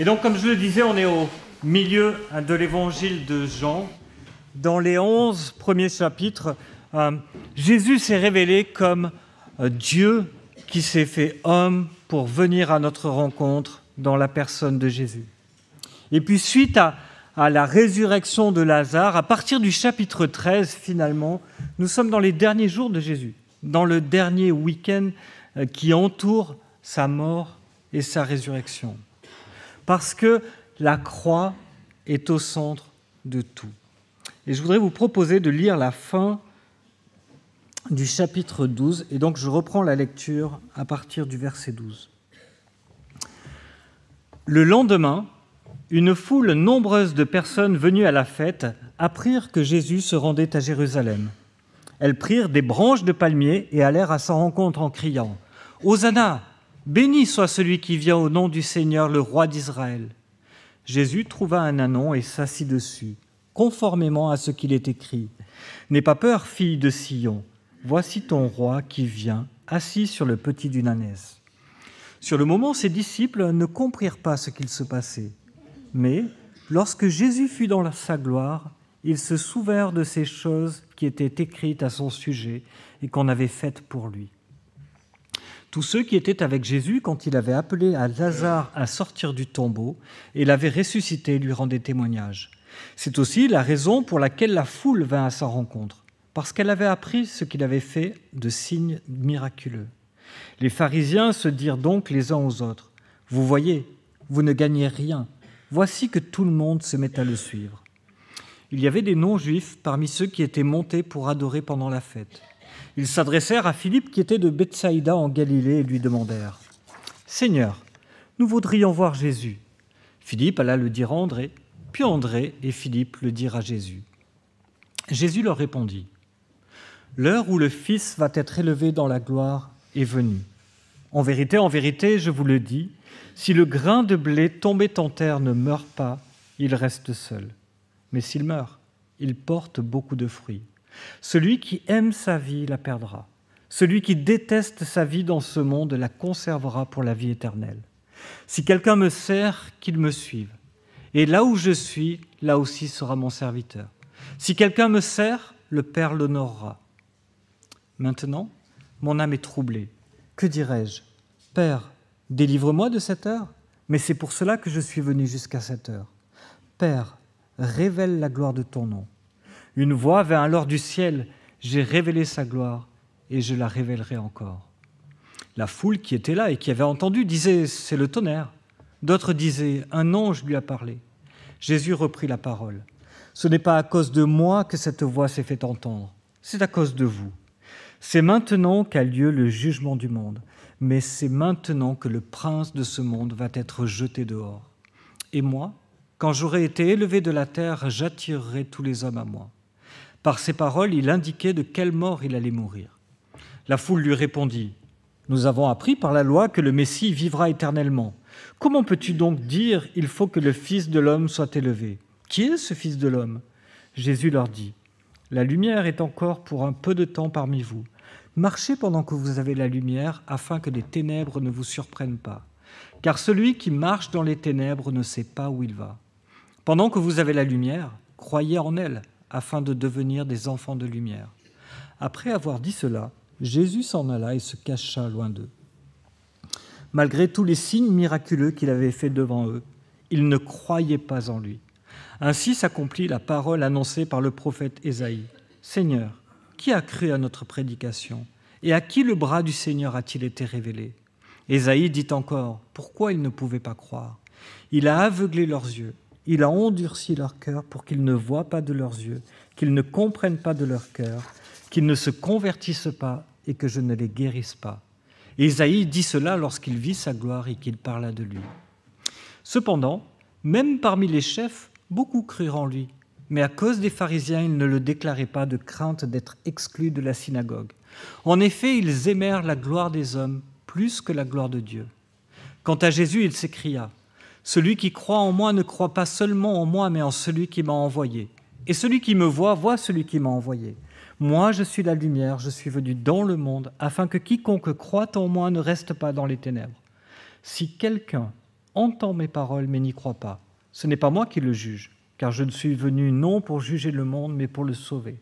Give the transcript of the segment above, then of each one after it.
Et donc, comme je le disais, on est au milieu de l'évangile de Jean. Dans les 11 premiers chapitres, Jésus s'est révélé comme Dieu qui s'est fait homme pour venir à notre rencontre dans la personne de Jésus. Et puis, suite à la résurrection de Lazare, à partir du chapitre 13, finalement, nous sommes dans les derniers jours de Jésus, dans le dernier week-end qui entoure sa mort et sa résurrection. Parce que la croix est au centre de tout. Et je voudrais vous proposer de lire la fin du chapitre 12, et donc je reprends la lecture à partir du verset 12. Le lendemain, une foule nombreuse de personnes venues à la fête apprirent que Jésus se rendait à Jérusalem. Elles prirent des branches de palmier et allèrent à sa rencontre en criant « Hosanna ! Béni soit celui qui vient au nom du Seigneur, le roi d'Israël. » Jésus trouva un ânon et s'assit dessus, conformément à ce qu'il est écrit. « N'aie pas peur, fille de Sion, voici ton roi qui vient, assis sur le petit d'une ânesse. » Sur le moment, ses disciples ne comprirent pas ce qu'il se passait. Mais lorsque Jésus fut dans sa gloire, ils se souvinrent de ces choses qui étaient écrites à son sujet et qu'on avait faites pour lui. Tous ceux qui étaient avec Jésus quand il avait appelé à Lazare à sortir du tombeau et l'avait ressuscité lui rendaient témoignage. C'est aussi la raison pour laquelle la foule vint à sa rencontre, parce qu'elle avait appris ce qu'il avait fait de signes miraculeux. Les pharisiens se dirent donc les uns aux autres : « Vous voyez, vous ne gagnez rien. Voici que tout le monde se met à le suivre. » Il y avait des non-juifs parmi ceux qui étaient montés pour adorer pendant la fête. Ils s'adressèrent à Philippe qui était de Bethsaïda en Galilée et lui demandèrent « Seigneur, nous voudrions voir Jésus. » Philippe alla le dire à André, puis André et Philippe le dirent à Jésus. Jésus leur répondit « L'heure où le Fils va être élevé dans la gloire est venue. En vérité, je vous le dis, si le grain de blé tombé en terre ne meurt pas, il reste seul. Mais s'il meurt, il porte beaucoup de fruits. Celui qui aime sa vie la perdra. Celui qui déteste sa vie dans ce monde la conservera pour la vie éternelle. Si quelqu'un me sert, qu'il me suive. Et là où je suis, là aussi sera mon serviteur. Si quelqu'un me sert, le Père l'honorera. Maintenant, mon âme est troublée. Que dirai-je ? Père, délivre-moi de cette heure. Mais c'est pour cela que je suis venu jusqu'à cette heure. Père, révèle la gloire de ton nom. Une voix vint alors du ciel. J'ai révélé sa gloire et je la révélerai encore. La foule qui était là et qui avait entendu disait « C'est le tonnerre ». D'autres disaient « Un ange lui a parlé ». Jésus reprit la parole. « Ce n'est pas à cause de moi que cette voix s'est fait entendre, c'est à cause de vous. C'est maintenant qu'a lieu le jugement du monde, mais c'est maintenant que le prince de ce monde va être jeté dehors. Et moi, quand j'aurai été élevé de la terre, j'attirerai tous les hommes à moi. » Par ces paroles, il indiquait de quelle mort il allait mourir. La foule lui répondit : « Nous avons appris par la loi que le Messie vivra éternellement. Comment peux-tu donc dire « Il faut que le Fils de l'homme soit élevé » ? Qui est ce Fils de l'homme ? Jésus leur dit : « La lumière est encore pour un peu de temps parmi vous. Marchez pendant que vous avez la lumière, afin que les ténèbres ne vous surprennent pas. Car celui qui marche dans les ténèbres ne sait pas où il va. Pendant que vous avez la lumière, croyez en elle, afin de devenir des enfants de lumière. » Après avoir dit cela, Jésus s'en alla et se cacha loin d'eux. Malgré tous les signes miraculeux qu'il avait faits devant eux, ils ne croyaient pas en lui. Ainsi s'accomplit la parole annoncée par le prophète Ésaïe. « Seigneur, qui a cru à notre prédication ? Et à qui le bras du Seigneur a-t-il été révélé ?» Ésaïe dit encore : « Pourquoi ils ne pouvaient pas croire ? Il a aveuglé leurs yeux. Il a endurci leur cœur pour qu'ils ne voient pas de leurs yeux, qu'ils ne comprennent pas de leur cœur, qu'ils ne se convertissent pas et que je ne les guérisse pas. » Ésaïe dit cela lorsqu'il vit sa gloire et qu'il parla de lui. Cependant, même parmi les chefs, beaucoup crurent en lui. Mais à cause des pharisiens, ils ne le déclaraient pas de crainte d'être exclus de la synagogue. En effet, ils aimèrent la gloire des hommes plus que la gloire de Dieu. Quant à Jésus, il s'écria : « Celui qui croit en moi ne croit pas seulement en moi, mais en celui qui m'a envoyé. Et celui qui me voit, voit celui qui m'a envoyé. Moi, je suis la lumière, je suis venu dans le monde, afin que quiconque croit en moi ne reste pas dans les ténèbres. Si quelqu'un entend mes paroles, mais n'y croit pas. Ce n'est pas moi qui le juge, car je ne suis venu non pour juger le monde, mais pour le sauver.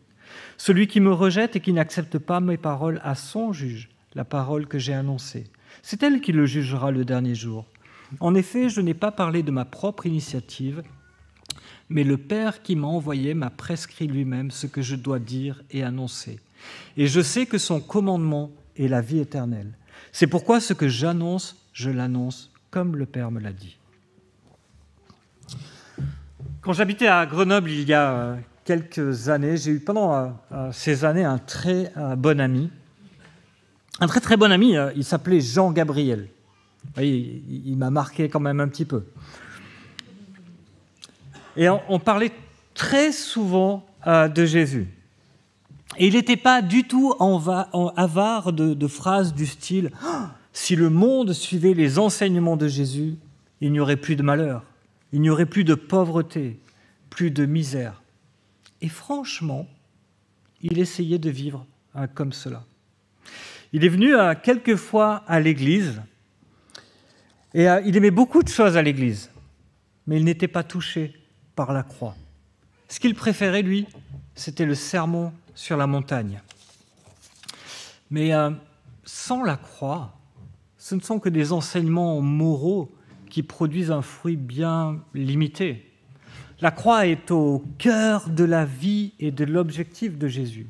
Celui qui me rejette et qui n'accepte pas mes paroles a son juge, la parole que j'ai annoncée. C'est elle qui le jugera le dernier jour. En effet, je n'ai pas parlé de ma propre initiative, mais le Père qui m'a envoyé m'a prescrit lui-même ce que je dois dire et annoncer. Et je sais que son commandement est la vie éternelle. C'est pourquoi ce que j'annonce, je l'annonce comme le Père me l'a dit. Quand j'habitais à Grenoble il y a quelques années, j'ai eu pendant ces années un très bon ami. Un très très bon ami, il s'appelait Jean Gabriel. Vous voyez, il m'a marqué quand même un petit peu. Et on parlait très souvent de Jésus. Et il n'était pas du tout avare de phrases du style « Si le monde suivait les enseignements de Jésus, il n'y aurait plus de malheur, il n'y aurait plus de pauvreté, plus de misère. » Et franchement, il essayait de vivre comme cela. Il est venu quelques fois à l'église, et il aimait beaucoup de choses à l'église, mais il n'était pas touché par la croix. Ce qu'il préférait, lui, c'était le sermon sur la montagne. Mais sans la croix, ce ne sont que des enseignements moraux qui produisent un fruit bien limité. La croix est au cœur de la vie et de l'objectif de Jésus.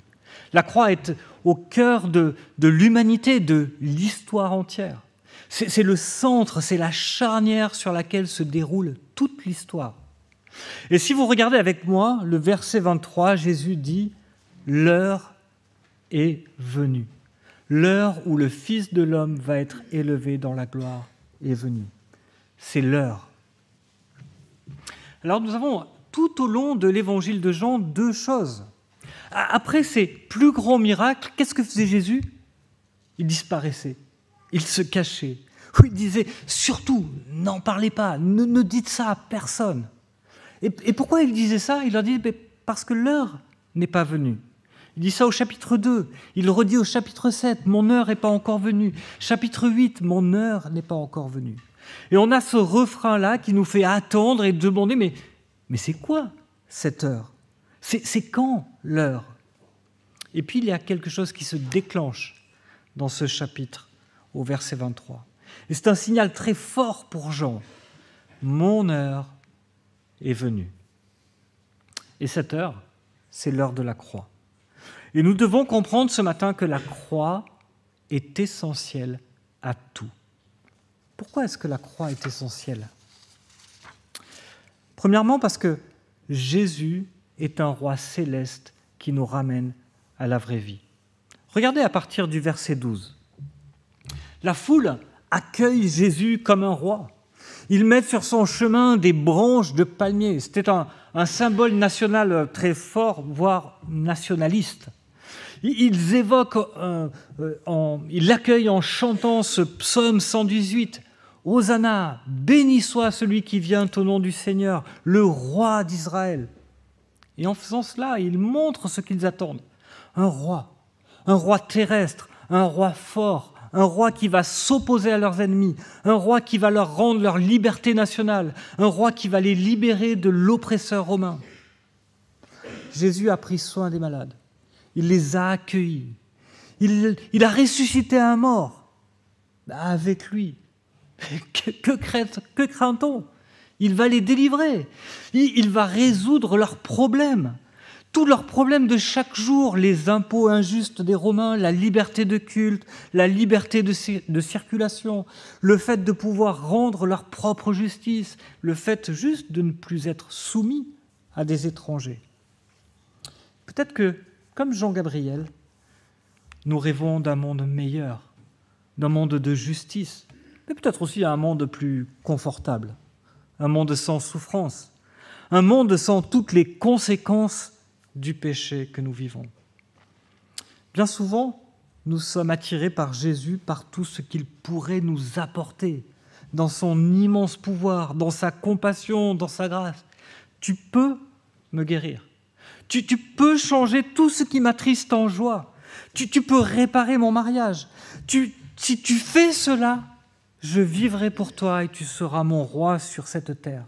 La croix est au cœur de l'humanité, de l'histoire entière. C'est le centre, c'est la charnière sur laquelle se déroule toute l'histoire. Et si vous regardez avec moi le verset 23, Jésus dit « L'heure est venue. L'heure où le Fils de l'homme va être élevé dans la gloire est venue. » C'est l'heure. Alors nous avons tout au long de l'évangile de Jean deux choses. Après ces plus grands miracles, qu'est-ce que faisait Jésus ? Il disparaissait, il se cachait. Il disait « Surtout, n'en parlez pas, ne dites ça à personne. » Et pourquoi il disait ça ? Il leur dit « Parce que l'heure n'est pas venue. » Il dit ça au chapitre 2, il le redit au chapitre 7, « Mon heure n'est pas encore venue. » Chapitre 8, « Mon heure n'est pas encore venue. » Et on a ce refrain-là qui nous fait attendre et demander « Mais c'est quoi cette heure ? C'est quand l'heure ?» Et puis il y a quelque chose qui se déclenche dans ce chapitre, au verset 23. Et c'est un signal très fort pour Jean. « Mon heure est venue. » Et cette heure, c'est l'heure de la croix. Et nous devons comprendre ce matin que la croix est essentielle à tout. Pourquoi est-ce que la croix est essentielle ? Premièrement, parce que Jésus est un roi céleste qui nous ramène à la vraie vie. Regardez à partir du verset 12. La foule accueille Jésus comme un roi. Ils mettent sur son chemin des branches de palmier. C'était un symbole national très fort, voire nationaliste. Ils l'accueillent en chantant ce psaume 118. Hosanna, béni soit celui qui vient au nom du Seigneur, le roi d'Israël. Et en faisant cela, ils montrent ce qu'ils attendent. Un roi terrestre, un roi fort, un roi qui va s'opposer à leurs ennemis, un roi qui va leur rendre leur liberté nationale, un roi qui va les libérer de l'oppresseur romain. Jésus a pris soin des malades, il les a accueillis, il a ressuscité un mort avec lui. Que craint-on ? Il va les délivrer, il va résoudre leurs problèmes. Tous leurs problèmes de chaque jour, les impôts injustes des Romains, la liberté de culte, la liberté de circulation, le fait de pouvoir rendre leur propre justice, le fait juste de ne plus être soumis à des étrangers. Peut-être que, comme Jean Gabriel, nous rêvons d'un monde meilleur, d'un monde de justice, mais peut-être aussi un monde plus confortable, un monde sans souffrance, un monde sans toutes les conséquences du péché que nous vivons. Bien souvent, nous sommes attirés par Jésus, par tout ce qu'il pourrait nous apporter, dans son immense pouvoir, dans sa compassion, dans sa grâce. Tu peux me guérir. Tu peux changer tout ce qui m'attriste en joie. Tu peux réparer mon mariage. Si tu fais cela, Je vivrai pour toi et tu seras mon roi sur cette terre.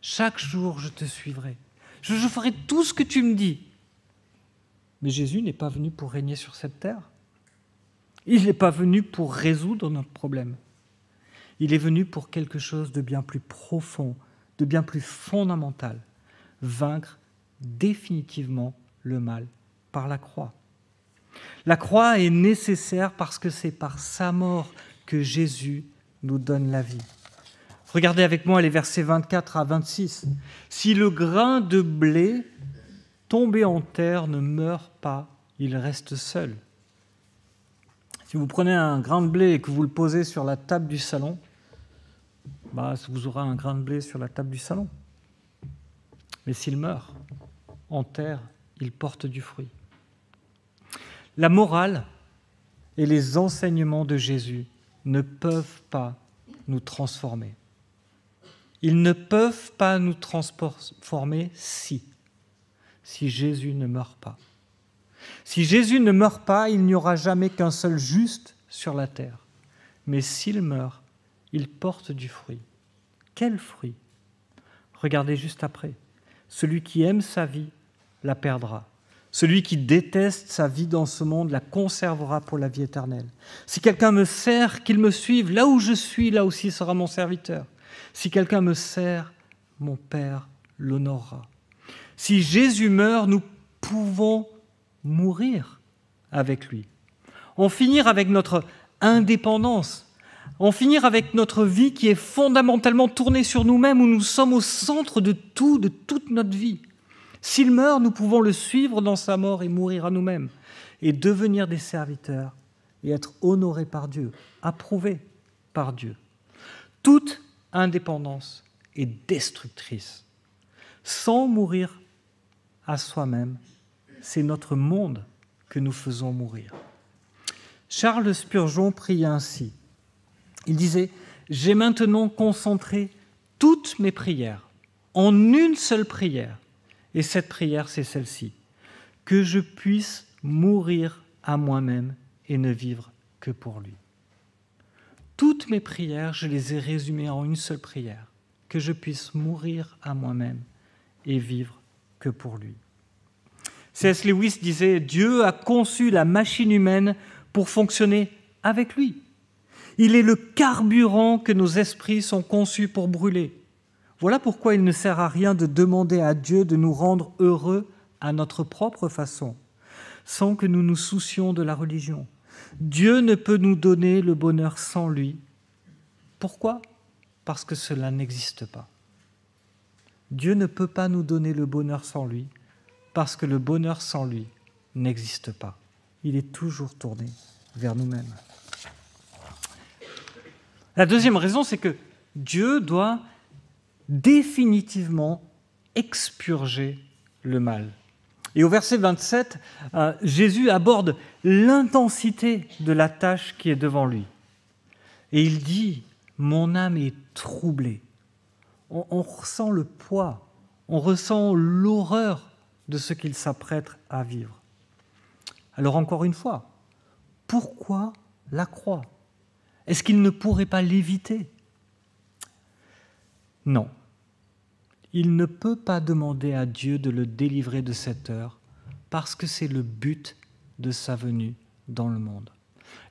Chaque jour, je te suivrai. Je ferai tout ce que tu me dis. Mais Jésus n'est pas venu pour régner sur cette terre. Il n'est pas venu pour résoudre notre problème. Il est venu pour quelque chose de bien plus profond, de bien plus fondamental, vaincre définitivement le mal par la croix. La croix est nécessaire parce que c'est par sa mort que Jésus nous donne la vie. Regardez avec moi les versets 24 à 26. « Si le grain de blé tombé en terre ne meurt pas, il reste seul. » Si vous prenez un grain de blé et que vous le posez sur la table du salon, vous aurez un grain de blé sur la table du salon. Mais s'il meurt en terre, il porte du fruit. La morale et les enseignements de Jésus ne peuvent pas nous transformer. Ils ne peuvent pas nous transformer si Jésus ne meurt pas. Si Jésus ne meurt pas, il n'y aura jamais qu'un seul juste sur la terre. Mais s'il meurt, il porte du fruit. Quel fruit ? Regardez juste après. Celui qui aime sa vie la perdra. Celui qui déteste sa vie dans ce monde la conservera pour la vie éternelle. Si quelqu'un me sert, qu'il me suive. Là où je suis, là aussi sera mon serviteur. Si quelqu'un me sert, mon Père l'honorera. Si Jésus meurt, nous pouvons mourir avec lui. En finir avec notre indépendance, en finir avec notre vie qui est fondamentalement tournée sur nous-mêmes, où nous sommes au centre de tout, de toute notre vie. S'il meurt, nous pouvons le suivre dans sa mort et mourir à nous-mêmes, et devenir des serviteurs, et être honorés par Dieu, approuvés par Dieu. Toute indépendance est destructrice. Sans mourir à soi-même, c'est notre monde que nous faisons mourir. Charles Spurgeon priait ainsi. Il disait « J'ai maintenant concentré toutes mes prières en une seule prière. Et cette prière, c'est celle-ci. Que je puisse mourir à moi-même et ne vivre que pour lui. » Toutes mes prières, je les ai résumées en une seule prière. Que je puisse mourir à moi-même et vivre que pour lui. C.S. Lewis disait « Dieu a conçu la machine humaine pour fonctionner avec lui. Il est le carburant que nos esprits sont conçus pour brûler. Voilà pourquoi il ne sert à rien de demander à Dieu de nous rendre heureux à notre propre façon, sans que nous nous soucions de la religion. Dieu ne peut nous donner le bonheur sans lui. Pourquoi ? Parce que cela n'existe pas. Dieu ne peut pas nous donner le bonheur sans lui, parce que le bonheur sans lui n'existe pas. Il est toujours tourné vers nous-mêmes. La deuxième raison, c'est que Dieu doit définitivement expurger le mal. Et au verset 27, Jésus aborde l'intensité de la tâche qui est devant lui. Et il dit « Mon âme est troublée ». On ressent le poids, on ressent l'horreur de ce qu'il s'apprête à vivre. Alors encore une fois, pourquoi la croix ? Est-ce qu'il ne pourrait pas l'éviter ? Non. Il ne peut pas demander à Dieu de le délivrer de cette heure parce que c'est le but de sa venue dans le monde.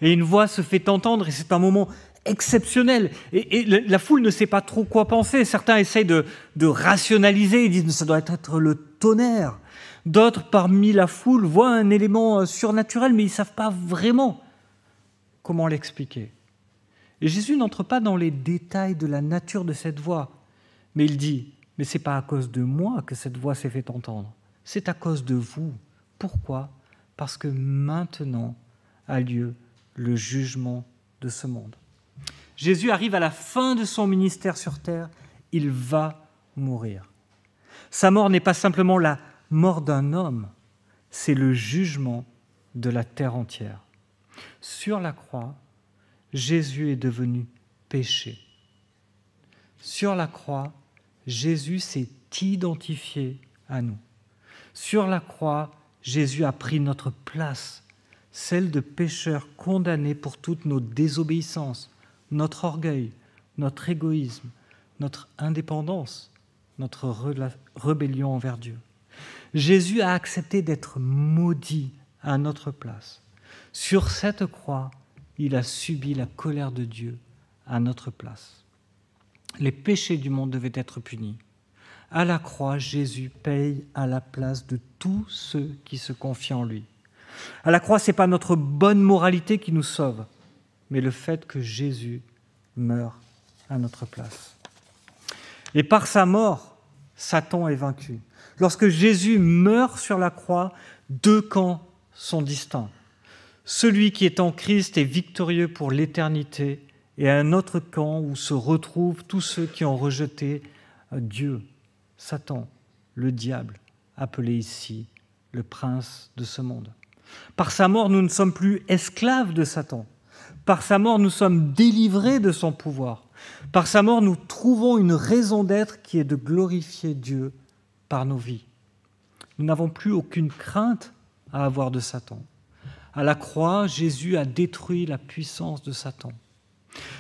Et une voix se fait entendre et c'est un moment exceptionnel. Et la foule ne sait pas trop quoi penser. Certains essayent de rationaliser, ils disent que ça doit être le tonnerre. D'autres parmi la foule voient un élément surnaturel, mais ils ne savent pas vraiment comment l'expliquer. Et Jésus n'entre pas dans les détails de la nature de cette voix, mais il dit « Mais ce n'est pas à cause de moi que cette voix s'est fait entendre, c'est à cause de vous. » Pourquoi ? Parce que maintenant a lieu le jugement de ce monde. Jésus arrive à la fin de son ministère sur terre, il va mourir. Sa mort n'est pas simplement la mort d'un homme, c'est le jugement de la terre entière. Sur la croix, Jésus est devenu péché. Sur la croix, Jésus s'est identifié à nous. Sur la croix, Jésus a pris notre place. celle de pécheurs condamnés pour toutes nos désobéissances, notre orgueil, notre égoïsme, notre indépendance, notre rébellion envers Dieu. Jésus a accepté d'être maudit à notre place. Sur cette croix, il a subi la colère de Dieu à notre place. Les péchés du monde devaient être punis. À la croix, Jésus paye à la place de tous ceux qui se confient en lui. À la croix, ce n'est pas notre bonne moralité qui nous sauve, mais le fait que Jésus meure à notre place. Et par sa mort, Satan est vaincu. Lorsque Jésus meurt sur la croix, deux camps sont distincts. Celui qui est en Christ est victorieux pour l'éternité, et un autre camp où se retrouvent tous ceux qui ont rejeté Dieu, Satan, le diable, appelé ici le prince de ce monde. Par sa mort, nous ne sommes plus esclaves de Satan. Par sa mort, nous sommes délivrés de son pouvoir. Par sa mort, nous trouvons une raison d'être qui est de glorifier Dieu par nos vies. Nous n'avons plus aucune crainte à avoir de Satan. À la croix, Jésus a détruit la puissance de Satan.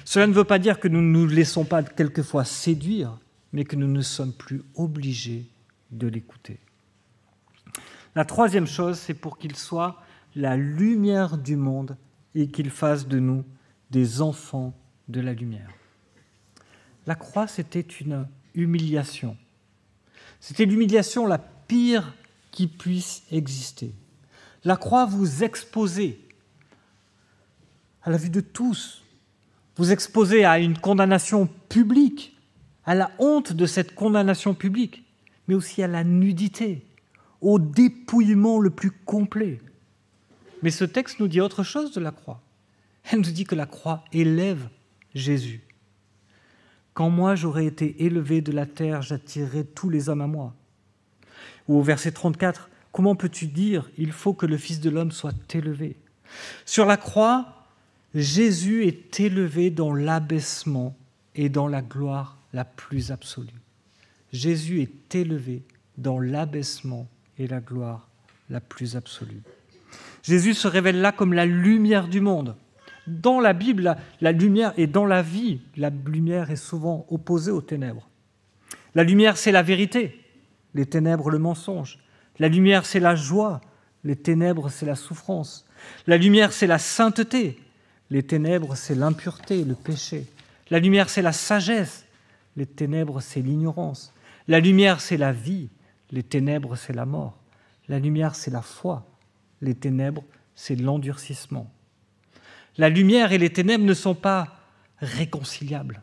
Cela ne veut pas dire que nous ne nous laissons pas quelquefois séduire, mais que nous ne sommes plus obligés de l'écouter. La troisième chose, c'est pour qu'il soit la lumière du monde et qu'il fasse de nous des enfants de la lumière. La croix, c'était une humiliation. C'était l'humiliation la pire qui puisse exister. La croix vous exposait à la vue de tous, vous exposez à une condamnation publique, à la honte de cette condamnation publique, mais aussi à la nudité, au dépouillement le plus complet. Mais ce texte nous dit autre chose de la croix. Elle nous dit que la croix élève Jésus. Quand moi j'aurai été élevé de la terre, j'attirerai tous les hommes à moi. Ou au verset 34, comment peux-tu dire « il faut que le Fils de l'homme soit élevé » ? Sur la croix, Jésus est élevé dans l'abaissement et dans la gloire la plus absolue. Jésus est élevé dans l'abaissement et la gloire la plus absolue. Jésus se révèle là comme la lumière du monde. Dans la Bible, la lumière, et dans la vie, la lumière est souvent opposée aux ténèbres. La lumière, c'est la vérité, les ténèbres, le mensonge. La lumière, c'est la joie, les ténèbres, c'est la souffrance. La lumière, c'est la sainteté, les ténèbres, c'est l'impureté, le péché. La lumière, c'est la sagesse, les ténèbres, c'est l'ignorance. La lumière, c'est la vie, les ténèbres, c'est la mort. La lumière, c'est la foi, les ténèbres, c'est l'endurcissement. La lumière et les ténèbres ne sont pas réconciliables.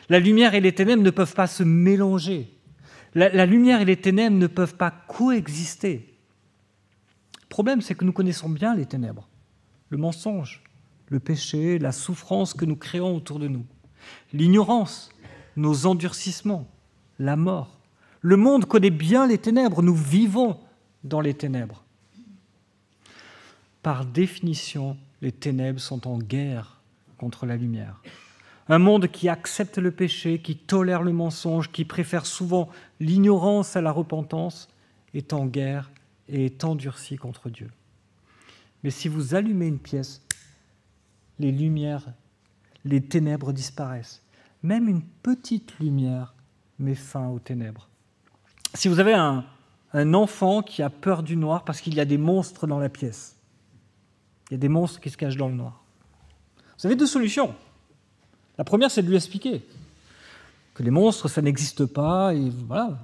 La lumière et les ténèbres ne peuvent pas se mélanger. La lumière et les ténèbres ne peuvent pas coexister. Le problème, c'est que nous connaissons bien les ténèbres, le mensonge, le péché, la souffrance que nous créons autour de nous, l'ignorance, nos endurcissements, la mort. Le monde connaît bien les ténèbres, nous vivons dans les ténèbres. Par définition, les ténèbres sont en guerre contre la lumière. Un monde qui accepte le péché, qui tolère le mensonge, qui préfère souvent l'ignorance à la repentance, est en guerre et est endurci contre Dieu. Mais si vous allumez une pièce, les lumières, les ténèbres disparaissent. Même une petite lumière met fin aux ténèbres. Si vous avez un enfant qui a peur du noir parce qu'il y a des monstres dans la pièce, il y a des monstres qui se cachent dans le noir. Vous avez deux solutions. La première, c'est de lui expliquer que les monstres, ça n'existe pas, et voilà.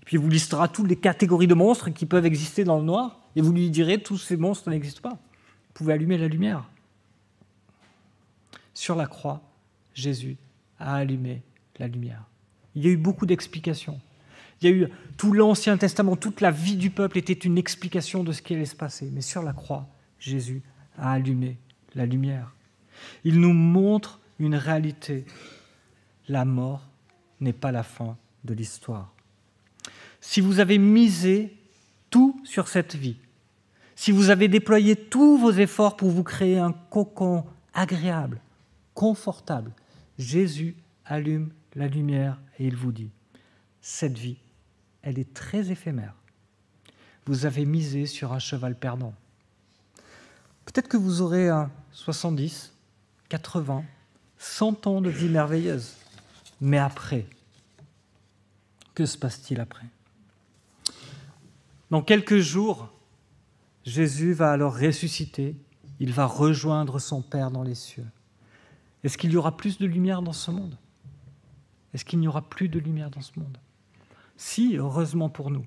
Et puis, il vous listera toutes les catégories de monstres qui peuvent exister dans le noir, et vous lui direz tous ces monstres n'existent pas. Vous pouvez allumer la lumière. Sur la croix, Jésus a allumé la lumière. Il y a eu beaucoup d'explications. Il y a eu tout l'Ancien Testament, toute la vie du peuple était une explication de ce qui allait se passer. Mais sur la croix, Jésus a allumé la lumière. Il nous montre une réalité. La mort n'est pas la fin de l'histoire. Si vous avez misé tout sur cette vie, si vous avez déployé tous vos efforts pour vous créer un cocon agréable, confortable, Jésus allume la lumière et il vous dit « Cette vie, elle est très éphémère. Vous avez misé sur un cheval perdant. Peut-être que vous aurez 70, 80, 100 ans de vie merveilleuse. Mais après, que se passe-t-il après ? Dans quelques jours, Jésus va alors ressusciter. Il va rejoindre son Père dans les cieux. Est-ce qu'il y aura plus de lumière dans ce monde ? Est-ce qu'il n'y aura plus de lumière dans ce monde ? Si, heureusement pour nous.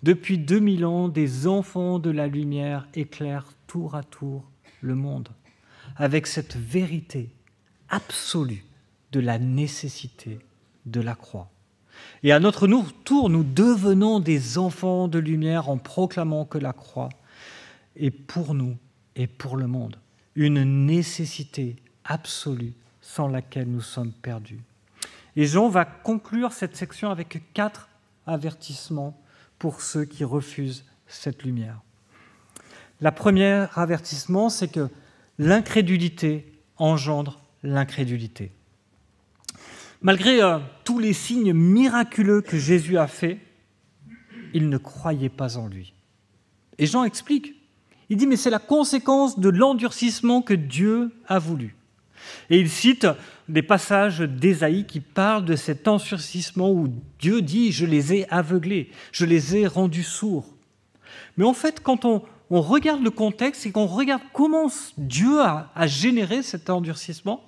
Depuis 2000 ans, des enfants de la lumière éclairent tour à tour le monde, avec cette vérité absolue de la nécessité de la croix. Et à notre tour, nous devenons des enfants de lumière en proclamant que la croix est pour nous et pour le monde une nécessité absolue sans laquelle nous sommes perdus. Et Jean va conclure cette section avec 4 avertissements pour ceux qui refusent cette lumière. Le premier avertissement, c'est que l'incrédulité engendre l'incrédulité. Malgré tous les signes miraculeux que Jésus a faits, ils ne croyaient pas en lui. Et Jean explique. Il dit, mais c'est la conséquence de l'endurcissement que Dieu a voulu. Et il cite des passages d'Ésaïe qui parlent de cet endurcissement où Dieu dit « je les ai aveuglés, je les ai rendus sourds ». Mais en fait, quand on regarde le contexte et qu'on regarde comment Dieu a généré cet endurcissement,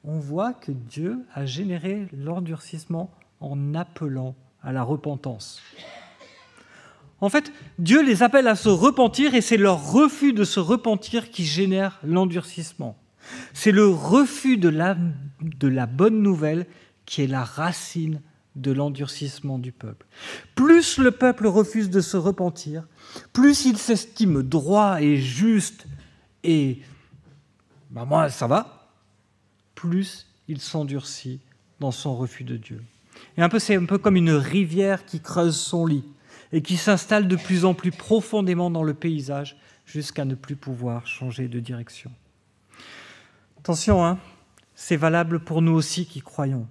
on voit que Dieu a généré l'endurcissement en appelant à la repentance. En fait, Dieu les appelle à se repentir et c'est leur refus de se repentir qui génère l'endurcissement. C'est le refus de la bonne nouvelle qui est la racine de l'endurcissement du peuple. Plus le peuple refuse de se repentir, plus il s'estime droit et juste et moi ça va, plus il s'endurcit dans son refus de Dieu. Et c'est un peu comme une rivière qui creuse son lit et qui s'installe de plus en plus profondément dans le paysage jusqu'à ne plus pouvoir changer de direction. Attention, c'est valable pour nous aussi qui croyons.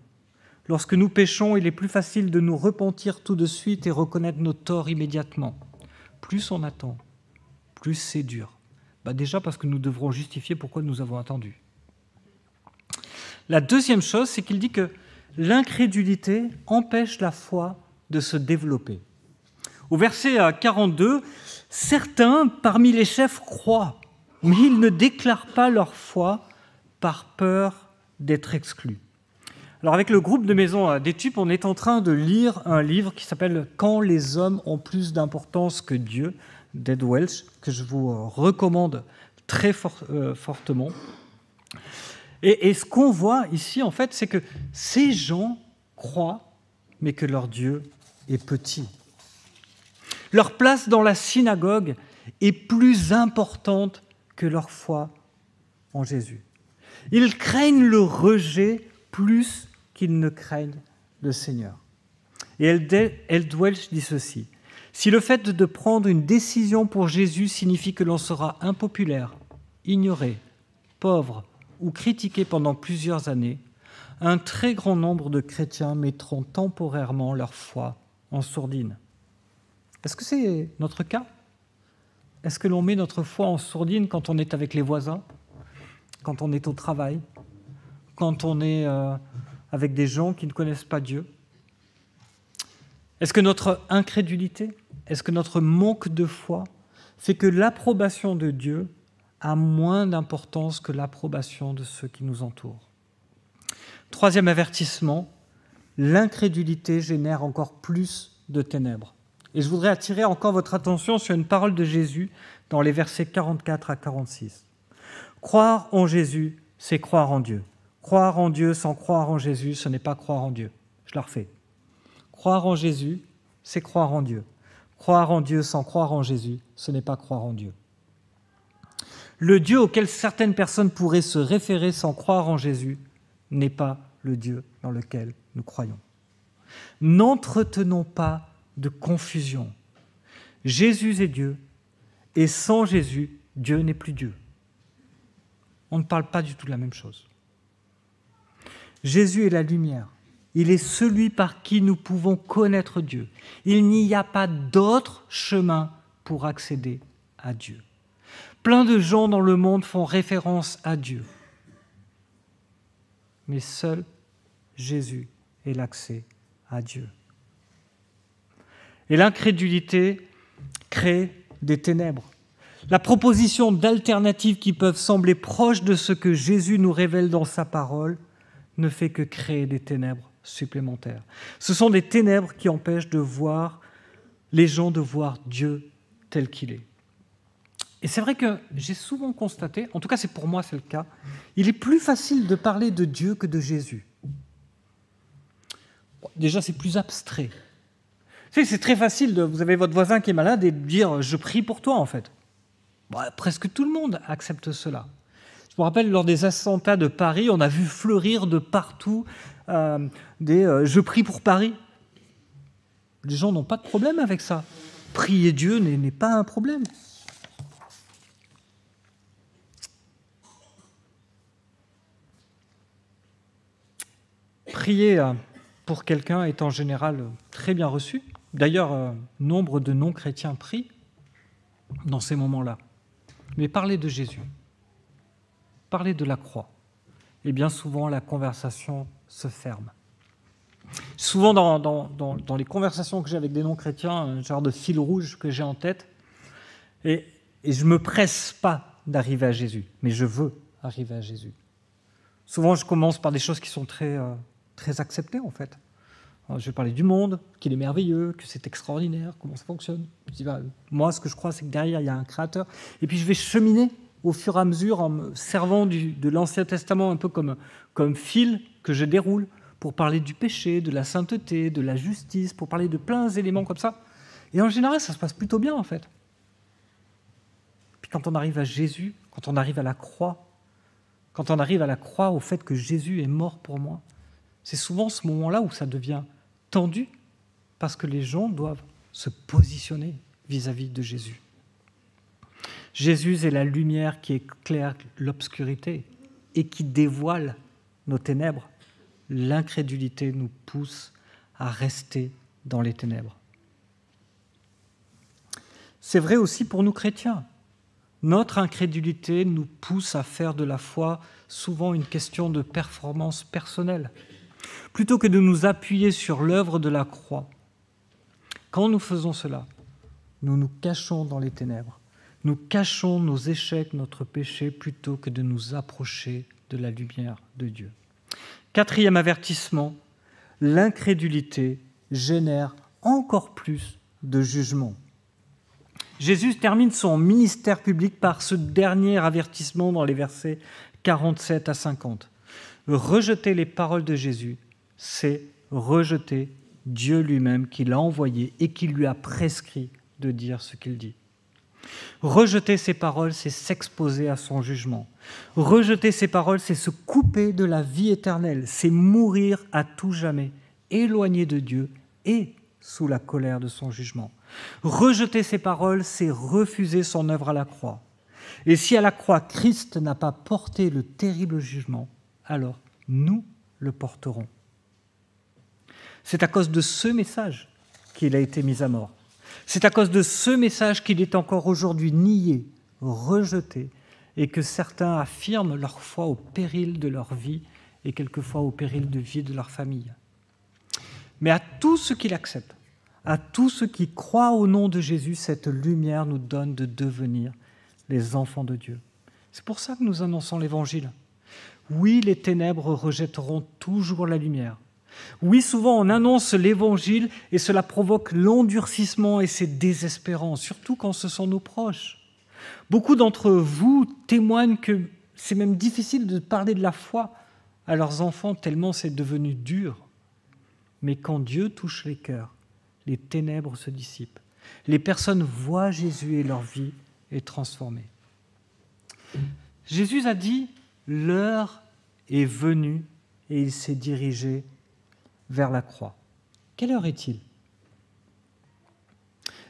Lorsque nous péchons, il est plus facile de nous repentir tout de suite et reconnaître nos torts immédiatement. Plus on attend, plus c'est dur. Déjà parce que nous devrons justifier pourquoi nous avons attendu. La deuxième chose, c'est qu'il dit que l'incrédulité empêche la foi de se développer. Au verset 42, « Certains parmi les chefs croient, mais ils ne déclarent pas leur foi par peur d'être exclus. » Alors avec le groupe de maison d'études, on est en train de lire un livre qui s'appelle « Quand les hommes ont plus d'importance que Dieu » d'Ed Welch, que je vous recommande très fortement. Et ce qu'on voit ici, en fait, c'est que ces gens croient, mais que leur Dieu est petit. Leur place dans la synagogue est plus importante que leur foi en Jésus. Ils craignent le rejet plus qu'ils ne craignent le Seigneur. Et Ed Welch dit ceci, « Si le fait de prendre une décision pour Jésus signifie que l'on sera impopulaire, ignoré, pauvre ou critiqué pendant plusieurs années, un très grand nombre de chrétiens mettront temporairement leur foi en sourdine. » Est-ce que c'est notre cas ? Est-ce que l'on met notre foi en sourdine quand on est avec les voisins, quand on est au travail, quand on est avec des gens qui ne connaissent pas Dieu ? Est-ce que notre incrédulité, est-ce que notre manque de foi fait que l'approbation de Dieu a moins d'importance que l'approbation de ceux qui nous entourent ? Troisième avertissement, l'incrédulité génère encore plus de ténèbres. Et je voudrais attirer encore votre attention sur une parole de Jésus dans les versets 44 à 46. Croire en Jésus, c'est croire en Dieu. Croire en Dieu sans croire en Jésus, ce n'est pas croire en Dieu. Je la refais. Croire en Jésus, c'est croire en Dieu. Croire en Dieu sans croire en Jésus, ce n'est pas croire en Dieu. Le Dieu auquel certaines personnes pourraient se référer sans croire en Jésus n'est pas le Dieu dans lequel nous croyons. N'entretenons pas de confusion. Jésus est Dieu, et sans Jésus, Dieu n'est plus Dieu. On ne parle pas du tout de la même chose. Jésus est la lumière. Il est celui par qui nous pouvons connaître Dieu. Il n'y a pas d'autre chemin pour accéder à Dieu. Plein de gens dans le monde font référence à Dieu. Mais seul Jésus est l'accès à Dieu. Et l'incrédulité crée des ténèbres. La proposition d'alternatives qui peuvent sembler proches de ce que Jésus nous révèle dans sa parole ne fait que créer des ténèbres supplémentaires. Ce sont des ténèbres qui empêchent les gens de voir Dieu tel qu'il est. Et c'est vrai que j'ai souvent constaté, en tout cas c'est pour moi c'est le cas, il est plus facile de parler de Dieu que de Jésus. Déjà c'est plus abstrait. C'est très facile, vous avez votre voisin qui est malade et de dire « je prie pour toi » en fait. Presque tout le monde accepte cela. Je me rappelle, lors des attentats de Paris, on a vu fleurir de partout je prie pour Paris ». Les gens n'ont pas de problème avec ça. Prier Dieu n'est pas un problème. Prier pour quelqu'un est en général très bien reçu. D'ailleurs, nombre de non-chrétiens prient dans ces moments-là. Mais parler de Jésus, parler de la croix, et bien souvent la conversation se ferme. Souvent dans les conversations que j'ai avec des non-chrétiens, un genre de fil rouge que j'ai en tête, et je ne me presse pas d'arriver à Jésus, mais je veux arriver à Jésus. Souvent, je commence par des choses qui sont très acceptées, en fait. Alors, je vais parler du monde, qu'il est merveilleux, que c'est extraordinaire, comment ça fonctionne. Je dis, moi, ce que je crois, c'est que derrière, il y a un créateur. Et puis, je vais cheminer au fur et à mesure en me servant de l'Ancien Testament un peu comme fil que je déroule pour parler du péché, de la sainteté, de la justice, pour parler de plein d'éléments comme ça. Et en général, ça se passe plutôt bien, en fait. Puis quand on arrive à Jésus, quand on arrive à la croix, au fait que Jésus est mort pour moi, c'est souvent ce moment-là où ça devient tendu, parce que les gens doivent se positionner vis-à-vis de Jésus. Jésus est la lumière qui éclaire l'obscurité et qui dévoile nos ténèbres. L'incrédulité nous pousse à rester dans les ténèbres. C'est vrai aussi pour nous chrétiens. Notre incrédulité nous pousse à faire de la foi souvent une question de performance personnelle, plutôt que de nous appuyer sur l'œuvre de la croix. Quand nous faisons cela, nous nous cachons dans les ténèbres. Nous cachons nos échecs, notre péché, plutôt que de nous approcher de la lumière de Dieu. 4e avertissement, l'incrédulité génère encore plus de jugement. Jésus termine son ministère public par ce dernier avertissement dans les versets 47 à 50. Rejeter les paroles de Jésus, c'est rejeter Dieu lui-même qui l'a envoyé et qui lui a prescrit de dire ce qu'il dit. Rejeter ses paroles, c'est s'exposer à son jugement. Rejeter ses paroles, c'est se couper de la vie éternelle, c'est mourir à tout jamais, éloigné de Dieu et sous la colère de son jugement. Rejeter ses paroles, c'est refuser son œuvre à la croix. Et si à la croix, Christ n'a pas porté le terrible jugement, alors nous le porterons. C'est à cause de ce message qu'il a été mis à mort. C'est à cause de ce message qu'il est encore aujourd'hui nié, rejeté, et que certains affirment leur foi au péril de leur vie et quelquefois au péril de vie de leur famille. Mais à tous ceux qui l'acceptent, à tous ceux qui croient au nom de Jésus, cette lumière nous donne de devenir les enfants de Dieu. C'est pour ça que nous annonçons l'Évangile. Oui, les ténèbres rejetteront toujours la lumière. Oui, souvent on annonce l'Évangile et cela provoque l'endurcissement et c'est désespérant, surtout quand ce sont nos proches. Beaucoup d'entre vous témoignent que c'est même difficile de parler de la foi à leurs enfants tellement c'est devenu dur. Mais quand Dieu touche les cœurs, les ténèbres se dissipent. Les personnes voient Jésus et leur vie est transformée. Jésus a dit « L'heure est venue » et il s'est dirigé vers la croix. Quelle heure est-il ?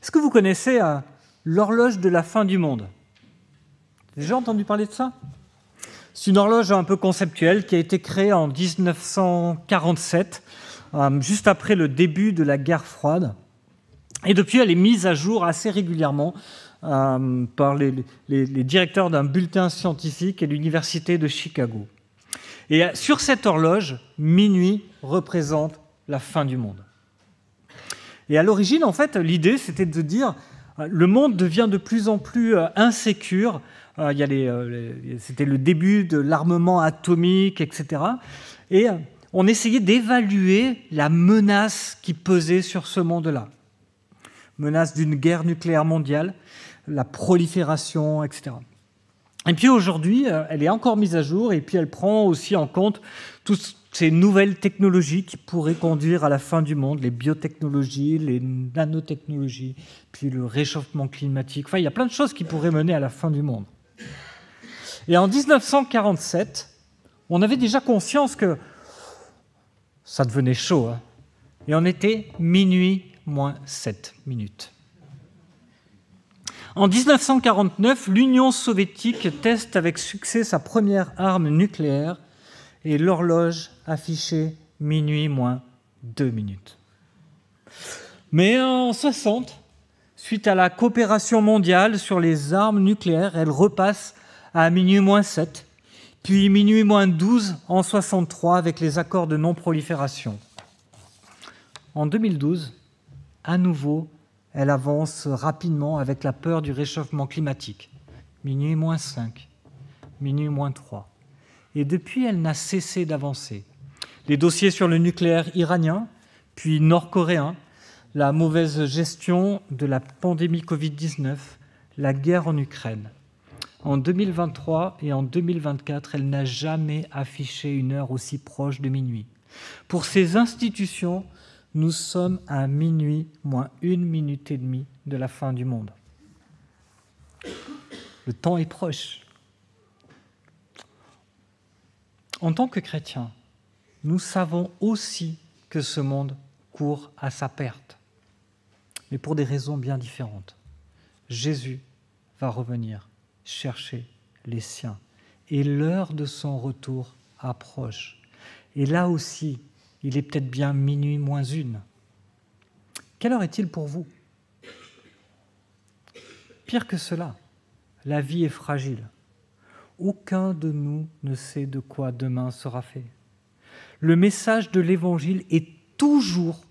Est-ce que vous connaissez l'horloge de la fin du monde ? Vous avez déjà entendu parler de ça ? C'est une horloge un peu conceptuelle qui a été créée en 1947, juste après le début de la guerre froide. Et depuis, elle est mise à jour assez régulièrement par les directeurs d'un bulletin scientifique à l'université de Chicago. Et sur cette horloge, minuit représente la fin du monde. Et à l'origine, en fait, l'idée, c'était de dire le monde devient de plus en plus insécure. C'était le début de l'armement atomique, etc. Et on essayait d'évaluer la menace qui pesait sur ce monde-là. Menace d'une guerre nucléaire mondiale, la prolifération, etc. Et puis aujourd'hui, elle est encore mise à jour et puis elle prend aussi en compte toutes ces nouvelles technologies qui pourraient conduire à la fin du monde, les biotechnologies, les nanotechnologies, puis le réchauffement climatique. Enfin, il y a plein de choses qui pourraient mener à la fin du monde. Et en 1947, on avait déjà conscience que ça devenait chaud, hein, et on était minuit moins 7 minutes. En 1949, l'Union soviétique teste avec succès sa première arme nucléaire et l'horloge affichait minuit moins 2 minutes. Mais en 60, suite à la coopération mondiale sur les armes nucléaires, elle repasse à minuit moins 7, puis minuit moins 12 en 63 avec les accords de non-prolifération. En 2012, à nouveau, elle avance rapidement avec la peur du réchauffement climatique. Minuit moins 5, minuit moins 3. Et depuis, elle n'a cessé d'avancer. Les dossiers sur le nucléaire iranien, puis nord-coréen, la mauvaise gestion de la pandémie Covid-19, la guerre en Ukraine. En 2023 et en 2024, elle n'a jamais affiché une heure aussi proche de minuit. Pour ces institutions, nous sommes à minuit moins 1 minute et demie de la fin du monde. Le temps est proche. En tant que chrétiens, nous savons aussi que ce monde court à sa perte, mais pour des raisons bien différentes. Jésus va revenir chercher les siens, et l'heure de son retour approche. Et là aussi, il est peut-être bien minuit moins 1. Quelle heure est-il pour vous ? Pire que cela, la vie est fragile. Aucun de nous ne sait de quoi demain sera fait. Le message de l'Évangile est toujours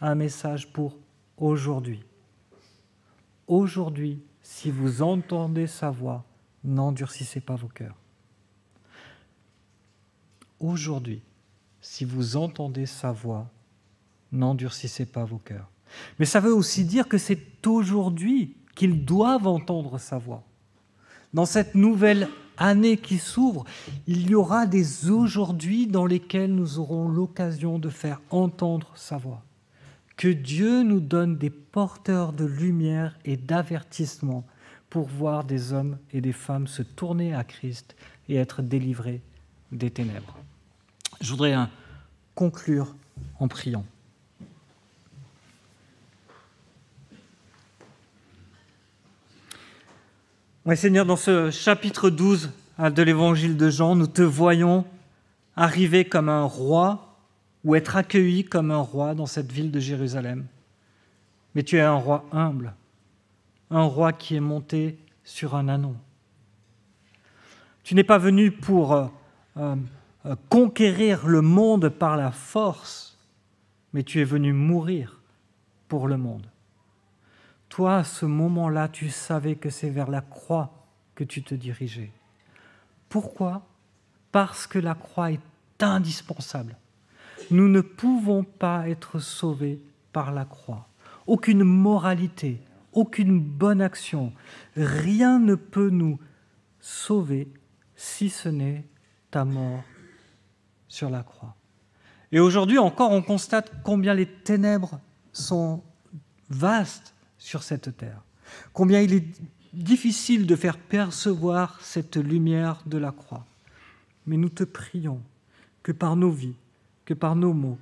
un message pour aujourd'hui. Aujourd'hui, si vous entendez sa voix, n'endurcissez pas vos cœurs. Aujourd'hui, si vous entendez sa voix, n'endurcissez pas vos cœurs. Mais ça veut aussi dire que c'est aujourd'hui qu'ils doivent entendre sa voix. Dans cette nouvelle année qui s'ouvre, il y aura des aujourd'hui dans lesquels nous aurons l'occasion de faire entendre sa voix. Que Dieu nous donne des porteurs de lumière et d'avertissement pour voir des hommes et des femmes se tourner à Christ et être délivrés des ténèbres. Je voudrais conclure en priant. Oui, Seigneur, dans ce chapitre 12 de l'Évangile de Jean, nous te voyons arriver comme un roi ou être accueilli comme un roi dans cette ville de Jérusalem. Mais tu es un roi humble, un roi qui est monté sur un ânon. Tu n'es pas venu pour conquérir le monde par la force, mais tu es venu mourir pour le monde. Toi, à ce moment-là, tu savais que c'est vers la croix que tu te dirigeais. Pourquoi ? Parce que la croix est indispensable. Nous ne pouvons pas être sauvés par la croix. Aucune moralité, aucune bonne action, rien ne peut nous sauver si ce n'est ta mort sur la croix. Et aujourd'hui encore, on constate combien les ténèbres sont vastes sur cette terre, combien il est difficile de faire percevoir cette lumière de la croix. Mais nous te prions que par nos vies, que par nos mots,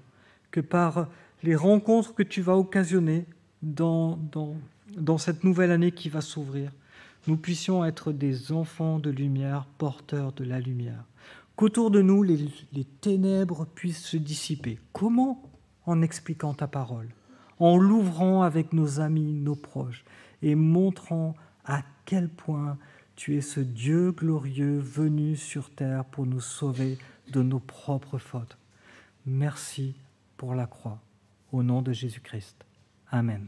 que par les rencontres que tu vas occasionner dans cette nouvelle année qui va s'ouvrir, nous puissions être des enfants de lumière, porteurs de la lumière. Qu'autour de nous, les ténèbres puissent se dissiper. Comment ? En expliquant ta parole, en l'ouvrant avec nos amis, nos proches, et montrant à quel point tu es ce Dieu glorieux venu sur terre pour nous sauver de nos propres fautes. Merci pour la croix. Au nom de Jésus-Christ. Amen.